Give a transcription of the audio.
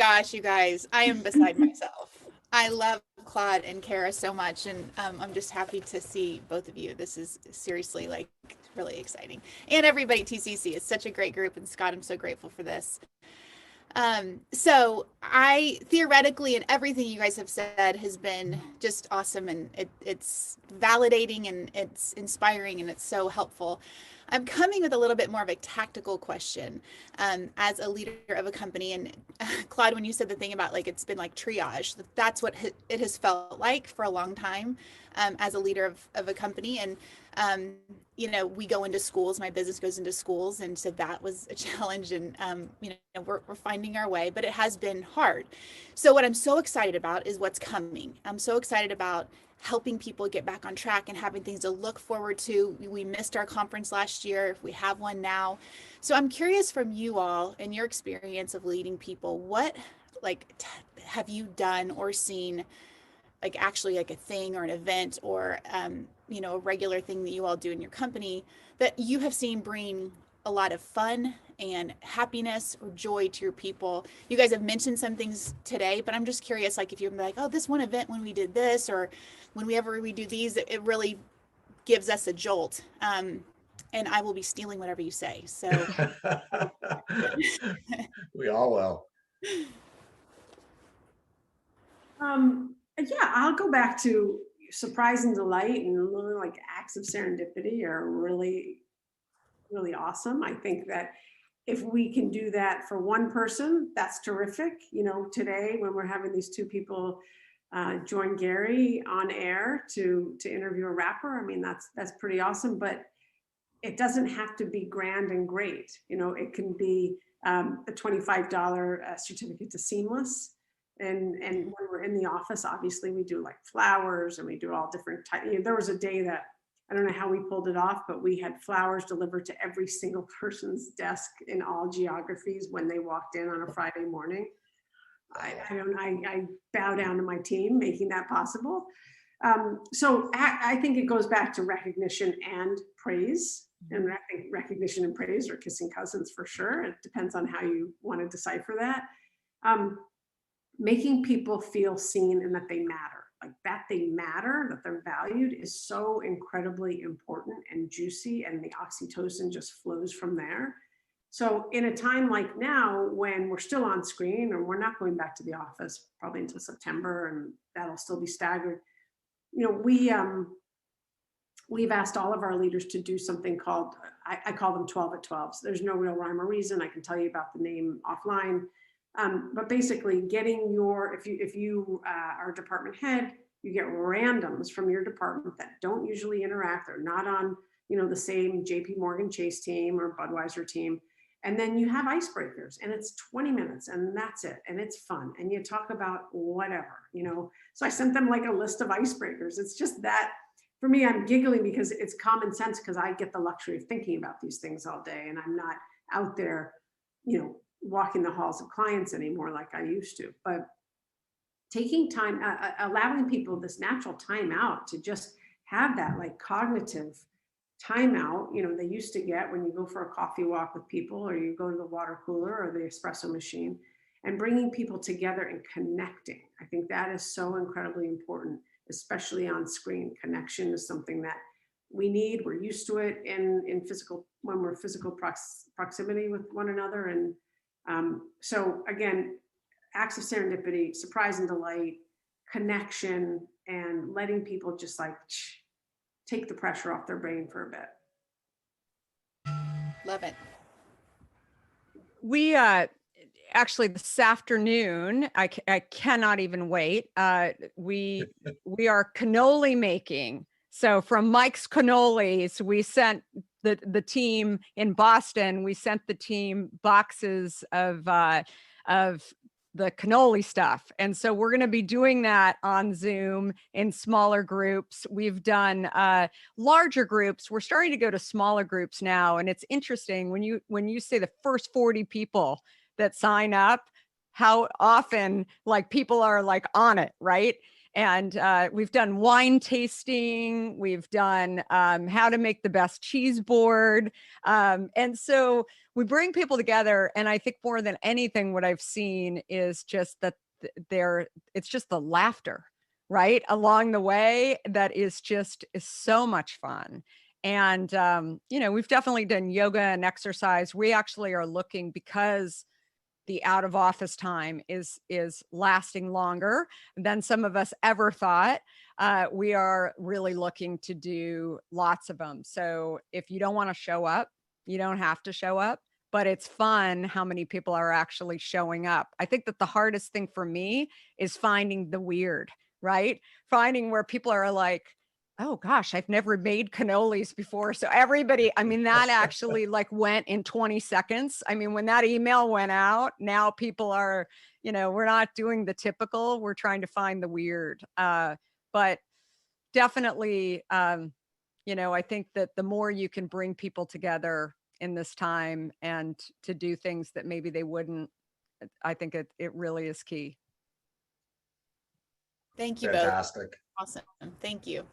gosh, you guys, I am beside myself. I love Claude and Kara so much, and I'm just happy to see both of you. This is seriously like really exciting. And everybody at TCC is such a great group, and Scott, I'm so grateful for this. So I theoretically, and everything you guys have said has been just awesome, and it's validating and it's inspiring and it's so helpful. I'm coming with a little bit more of a tactical question as a leader of a company. And Claude, when you said the thing about like it's been like triage, that's what it has felt like for a long time as a leader of a company. And you know, we go into schools, my business goes into schools. And so that was a challenge. And, you know, we're finding our way, but it has been hard. So what I'm so excited about is what's coming. I'm so excited about helping people get back on track and having things to look forward to. We missed our conference last year. We have one now. So I'm curious from you all and your experience of leading people, what like have you done or seen like actually like a thing or an event or you know, a regular thing that you all do in your company that you have seen bring a lot of fun and happiness or joy to your people? You guys have mentioned some things today, but I'm just curious, like if you're like, oh, this one event when we did this, or whenever we do these, it really gives us a jolt. And I will be stealing whatever you say. So We all will. Yeah, I'll go back to surprise and delight, and really like acts of serendipity are really, really awesome. I think that if we can do that for one person, that's terrific. You know, today when we're having these two people join Gary on air to interview a rapper, I mean that's pretty awesome. But it doesn't have to be grand and great. You know, it can be a $25 certificate to Seamless. And when we're in the office, obviously we do like flowers and we do all different types. You know, there was a day that I don't know how we pulled it off, but we had flowers delivered to every single person's desk in all geographies when they walked in on a Friday morning. I bow down to my team making that possible. So I think it goes back to recognition and praise. And I think recognition and praise are kissing cousins for sure. It depends on how you want to decipher that. Making people feel seen and that they matter, like that they matter, that they're valued is so incredibly important and juicy, and the oxytocin just flows from there. So in a time like now, when we're still on screen or we're not going back to the office probably until September, and that'll still be staggered, you know, we've asked all of our leaders to do something called, I call them 12 at 12s. There's no real rhyme or reason. I can tell you about the name offline. But basically getting your, if you are a department head, you get randoms from your department that don't usually interact. They're not on, you know, the same JP Morgan Chase team or Budweiser team. And then you have icebreakers, and it's 20 minutes and that's it. And it's fun. And you talk about whatever, you know. So I sent them like a list of icebreakers. It's just that for me, I'm giggling because it's common sense, because I get the luxury of thinking about these things all day, and I'm not out there, you know, walking the halls of clients anymore like I used to. But taking time, allowing people this natural time out to just have that like cognitive time out, you know, they used to get when you go for a coffee walk with people, or you go to the water cooler or the espresso machine, and bringing people together and connecting. I think that is so incredibly important, especially on screen. Connection is something that we need. We're used to it in physical, when we're physical proximity with one another. And so again, acts of serendipity, surprise and delight, connection, and letting people just like take the pressure off their brain for a bit. love it. We actually this afternoon, I cannot even wait. We are cannoli making. So from Mike's Cannolis, we sent the team in Boston. We sent the team boxes of the cannoli stuff. And so we're going to be doing that on Zoom in smaller groups. We've done larger groups. We're starting to go to smaller groups now. And it's interesting when you say the first 40 people that sign up, how often like people are like on it, right? And we've done wine tasting. We've done how to make the best cheese board. And so we bring people together. And I think more than anything, what I've seen is just that it's just the laughter, right, along the way that is so much fun. And, we've definitely done yoga and exercise. We actually are looking, because the out of office time is lasting longer than some of us ever thought. We are really looking to do lots of them. So if you don't want to show up, you don't have to show up, but it's fun how many people are actually showing up. I think that the hardest thing for me is finding the weird, right? Finding where people are like, oh gosh, I've never made cannolis before. So everybody, I mean, that actually like went in 20 seconds. I mean, when that email went out, now people are, we're not doing the typical, we're trying to find the weird. But definitely, I think that the more you can bring people together in this time and to do things that maybe they wouldn't, I think it really is key. Thank you both. Fantastic. Awesome. Thank you.